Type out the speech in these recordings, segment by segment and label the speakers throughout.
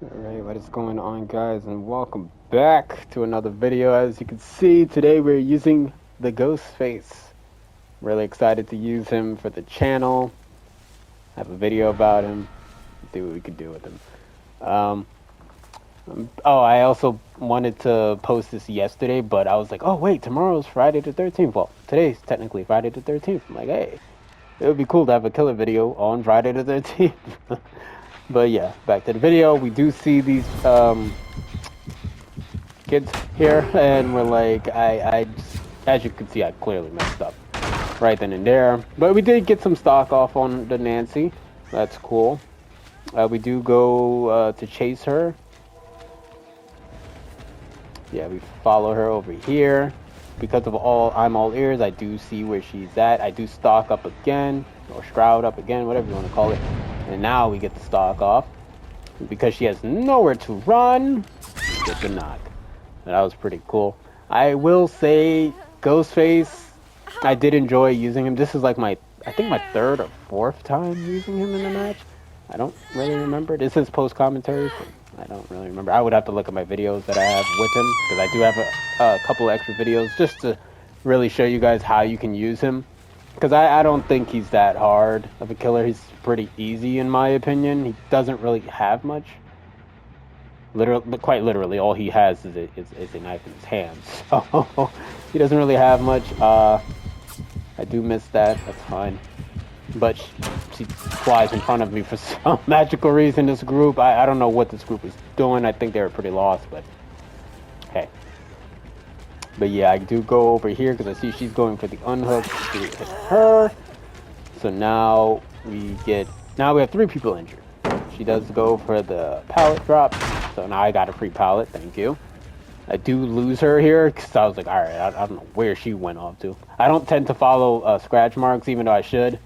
Speaker 1: Alright, what is going on, guys, and welcome back to another video. As you can see, today we're using the Ghostface. Really excited to use him for the channel. Have a video about him. See what we could do with him. Oh, I also wanted to post this yesterday, but I was like, oh wait, tomorrow's Friday the 13th. Well, today's technically Friday the 13th. I'm like, hey, it would be cool to have a killer video on Friday the 13th. But yeah, back to the video. We do see these kids here, and we're like, as you can see, I clearly messed up right then and there. But we did get some stock off on the Nancy. That's cool. We do go to chase her. Yeah, we follow her over here. Because of I'm all ears, I do see where she's at. I do stalk up again, or shroud up again, whatever you want to call it. And now we get the stock off. Because she has nowhere to run, we get the knock. That was pretty cool. I will say, Ghostface, I did enjoy using him. This is like I think my third or fourth time using him in the match. I don't really remember. This is post commentary, so I don't really remember. I would have to look at my videos that I have with him, because I do have a couple of extra videos just to really show you guys how you can use him. Because I don't think he's that hard of a killer. He's pretty easy in my opinion. He doesn't really have much. Quite literally, all he has is a knife in his hand. So he doesn't really have much. I do miss that. That's fine. But she flies in front of me for some magical reason. This group, I don't know what this group is doing. I think they were pretty lost, but hey. But yeah, I do go over here because I see she's going for the unhook. We hit her. So now we have 3 people injured. She does go for the pallet drop. So now I got a free pallet. Thank you. I do lose her here because I was like, all right, I don't know where she went off to. I don't tend to follow scratch marks, even though I should.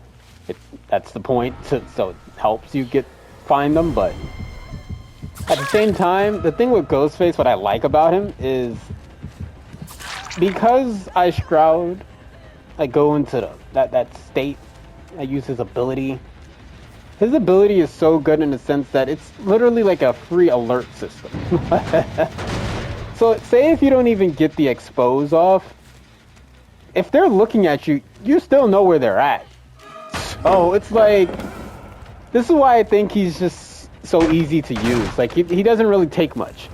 Speaker 1: That's the point. So it helps you find them. But at the same time, the thing with Ghostface, what I like about him is, because I shroud, I go into that state. I use his ability. His ability is so good in the sense that it's literally like a free alert system. So say if you don't even get the expose off, if they're looking at you, you still know where they're at. So it's like, this is why I think he's just so easy to use. Like he doesn't really take much.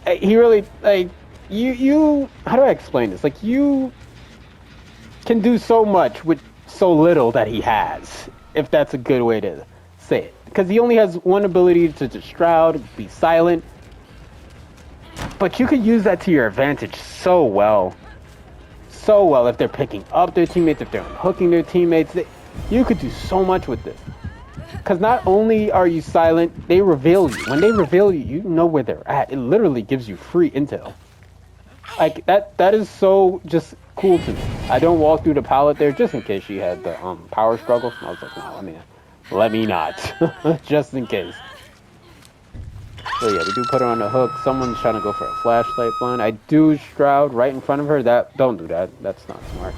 Speaker 1: He really, like, you how do I explain this? Like, you can do so much with so little that he has, if that's a good way to say it. Because he only has one ability to just shroud, be silent. But you could use that to your advantage so well. So well if they're picking up their teammates, if they're unhooking their teammates. You could do so much with this. Because not only are you silent, they reveal you. When they reveal you, you know where they're at. It literally gives you free intel. Like, that is so just cool to me. I don't walk through the pallet there just in case she had the power struggle. I was like, no, let me not. Just in case. So yeah, we do put her on the hook. Someone's trying to go for a flashlight blind. I do shroud right in front of her. Don't do that. That's not smart.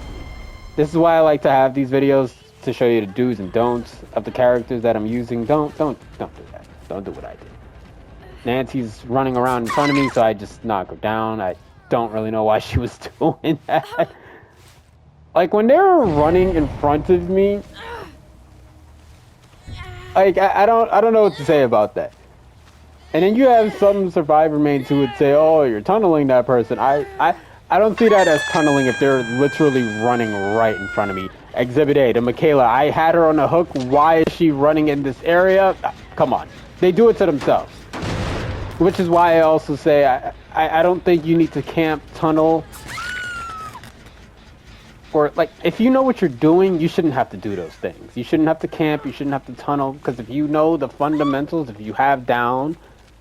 Speaker 1: This is why I like to have these videos, to show you the do's and don'ts of the characters that I'm using. Don't do that. Don't do what I did. Nancy's running around in front of me, so I just knock her down. I don't really know why she was doing that. Like, when they were running in front of me, like, I don't know what to say about that. And then you have some survivor mains who would say, oh, you're tunneling that person. I don't see that as tunneling if they're literally running right in front of me. Exhibit A, to Michaela, I had her on the hook. Why is she running in this area? Come on. They do it to themselves. Which is why I also say I don't think you need to camp, tunnel. Or, like, if you know what you're doing, you shouldn't have to do those things. You shouldn't have to camp, you shouldn't have to tunnel. Because if you know the fundamentals, if you have down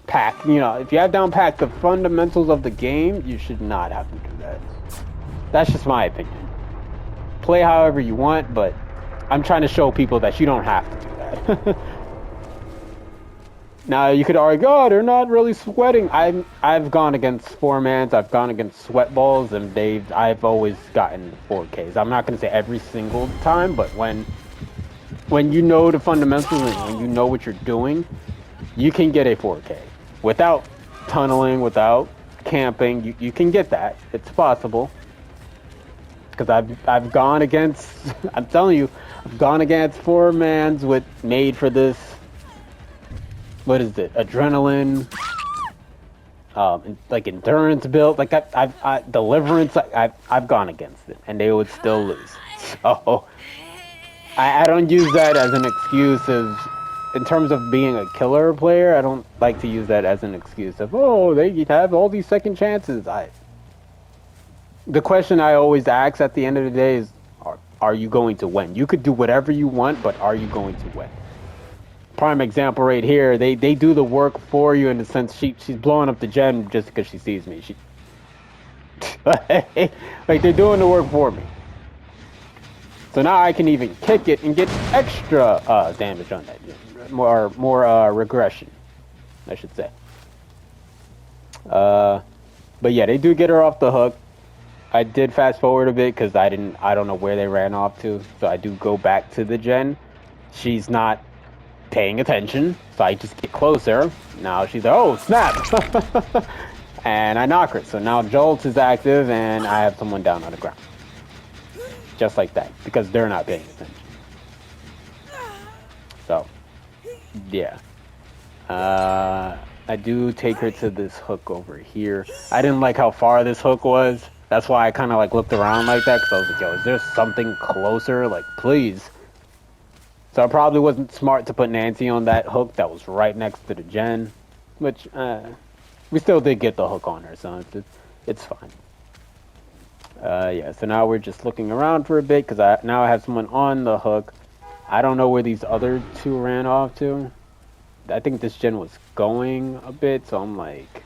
Speaker 1: pack, if you have down pack the fundamentals of the game, you should not have to do that. That's just my opinion. Play however you want, but I'm trying to show people that you don't have to do that. Now you could argue, oh, they're not really sweating. I've gone against 4-mans, I've gone against sweat balls, and I've always gotten 4Ks. I'm not gonna say every single time, but when you know the fundamentals and when you know what you're doing, you can get a 4K without tunneling, without camping. You can get that. It's possible. Because I've gone against, I'm telling you, I've gone against 4-mans with made for this. What is it? Adrenaline, like endurance build. Like deliverance. I've gone against it, and they would still lose. So I don't use that as an excuse of, in terms of being a killer player. I don't like to use that as an excuse of, oh, they have all these second chances. The question I always ask at the end of the day is, are you going to win? You could do whatever you want, but are you going to win? Prime example right here. They do the work for you in the sense she's blowing up the gen just because she sees me. Like they're doing the work for me. So now I can even kick it and get extra damage on that gen. More regression, I should say. But yeah, they do get her off the hook. I did fast forward a bit because I don't know where they ran off to. So I do go back to the gen. She's not paying attention, so I just get closer. Now she's like, oh snap, and I knock her. So now Jolt is active, and I have someone down on the ground, just like that, because they're not paying attention. So yeah, I do take her to this hook over here. I didn't like how far this hook was. That's why I kind of like looked around like that, because I was like, yo, is there something closer? Like, please. So it probably wasn't smart to put Nancy on that hook that was right next to the gen, which we still did get the hook on her, so it's fine. Yeah, so now we're just looking around for a bit because now I have someone on the hook. I don't know where these other two ran off to. I think this gen was going a bit, so I'm like,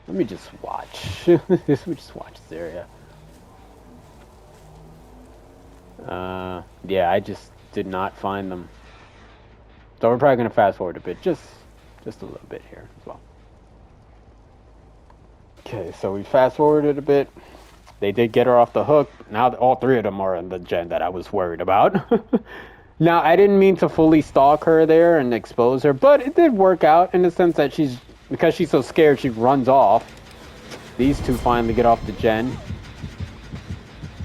Speaker 1: let me just watch. Let me just watch this area. Yeah, I just did not find them. So we're probably going to fast forward a bit, just a little bit here as well. Okay, so we fast forwarded a bit. They did get her off the hook. Now all three of them are in the gen that I was worried about. Now, I didn't mean to fully stalk her there and expose her, but it did work out in the sense that because she's so scared, she runs off. These two finally get off the gen.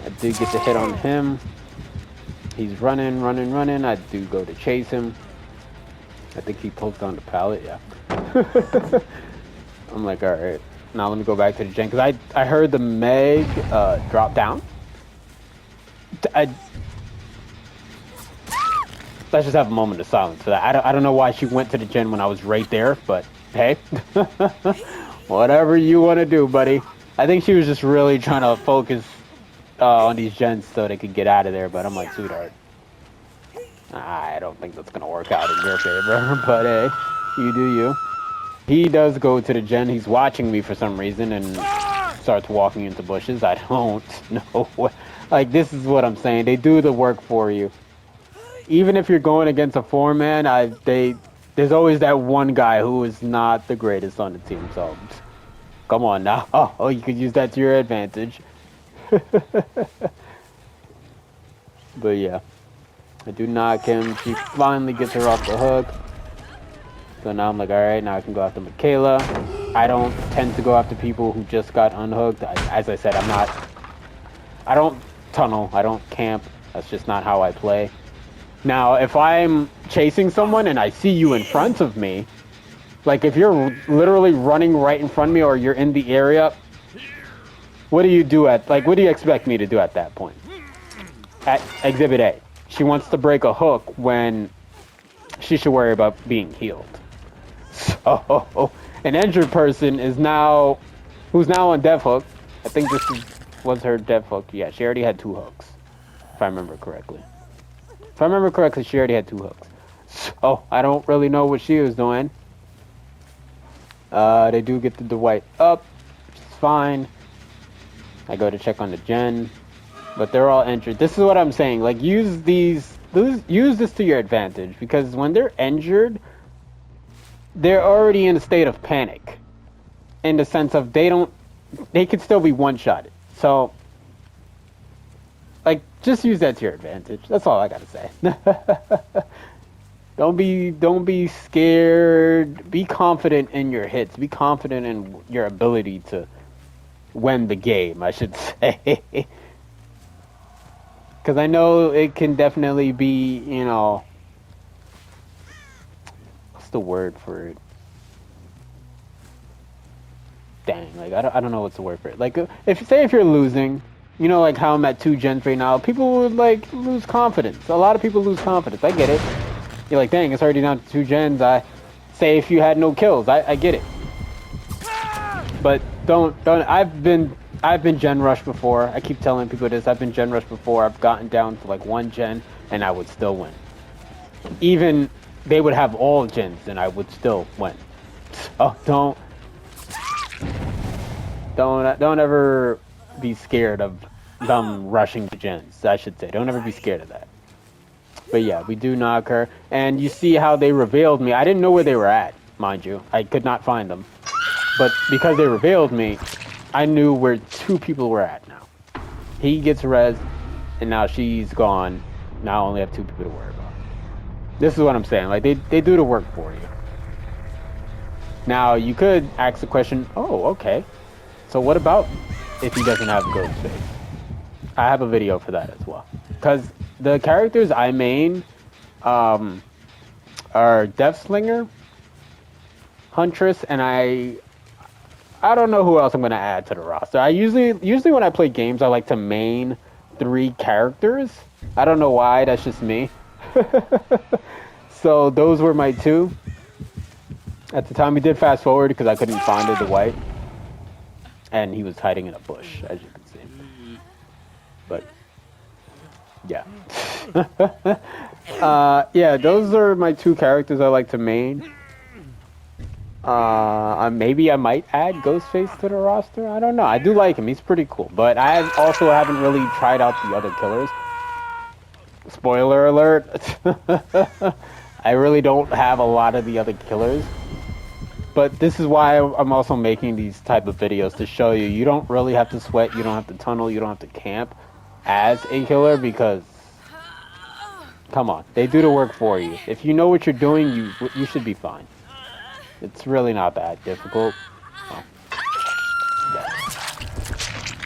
Speaker 1: I did get the hit on him. He's running. I do go to chase him. I think he poked on the pallet, yeah. I'm like, all right. Now let me go back to the gen, because I heard the Meg drop down. Let's just have a moment of silence for that. I don't know why she went to the gen when I was right there, but hey. Whatever you want to do, buddy. I think she was just really trying to focus on these gens so they could get out of there, but I'm like, sweetheart, I don't think that's gonna work out in your favor. But hey, you do you. He does go to the gen. He's watching me for some reason and starts walking into bushes. I don't know what. Like, this is what I'm saying. They do the work for you. Even if you're going against a 4-man, there's always that one guy who is not the greatest on the team. So come on now. Oh, you could use that to your advantage. But yeah, I do knock him. She finally gets her off the hook. So now I'm like, all right, now I can go after Michaela. I don't tend to go after people who just got unhooked. As I said, I don't tunnel. I don't camp. That's just not how I play. Now, if I'm chasing someone and I see you in front of me, like if you're literally running right in front of me or you're in the area, what do you do what do you expect me to do at that point? At Exhibit A, she wants to break a hook when she should worry about being healed. So, an injured person who's now on dev hook. I think this was her dev hook. Yeah, she already had 2 hooks, if I remember correctly. If I remember correctly, she already had 2 hooks. So, I don't really know what she was doing. They do get the Dwight up, which is fine. I go to check on the gen, but they're all injured. This is what I'm saying. Like, use this to your advantage, because when they're injured, they're already in a state of panic, in the sense of they could still be one-shotted. So, like, just use that to your advantage. That's all I gotta say. Don't be scared. Be confident in your hits. Be confident in your ability to win the game, I should say. Because I know it can definitely be, what's the word for it? Dang, like I don't know what's the word for it. Like if you're losing, like how I'm at 2 gens right now, people would like lose confidence. A lot of people lose confidence. I get it. You're like, dang, it's already down to 2 gens. I say if you had no kills, I get it. But don't. I've been gen rush before. I keep telling people this. I've been gen rush before. I've gotten down to like 1 gen and I would still win. Even they would have all gens and I would still win. So don't ever be scared of them rushing the gens, I should say. Don't ever be scared of that. But yeah, we do knock her. And you see how they revealed me. I didn't know where they were at, mind you. I could not find them. But because they revealed me, I knew where 2 people were at now. He gets res, and now she's gone. Now I only have 2 people to worry about. This is what I'm saying. Like, they do the work for you. Now, you could ask the question, oh, okay. So what about if he doesn't have Ghostface? I have a video for that as well. Because the characters I main are Deathslinger, Huntress, and I don't know who else I'm going to add to the roster. I usually when I play games, I like to main 3 characters. I don't know why, that's just me. So those were my 2. At the time, we did fast forward because I couldn't find the white. And he was hiding in a bush, as you can see. But, yeah. Yeah, those are my 2 characters I like to main. Maybe I might add Ghostface to the roster. I don't know. I do like him. He's pretty cool. But I also haven't really tried out the other killers. Spoiler alert. I really don't have a lot of the other killers. But this is why I'm also making these type of videos, to show you. You don't really have to sweat. You don't have to tunnel. You don't have to camp as a killer, because, come on, they do the work for you. If you know what you're doing, you should be fine. It's really not that difficult. Oh. Yeah.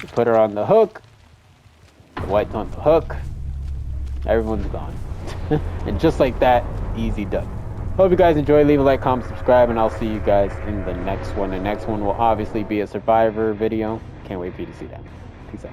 Speaker 1: You put her on the hook. The white's on the hook. Everyone's gone. And just like that, easy done. Hope you guys enjoy. Leave a like, comment, subscribe, and I'll see you guys in the next one. The next one will obviously be a Survivor video. Can't wait for you to see that. Peace out.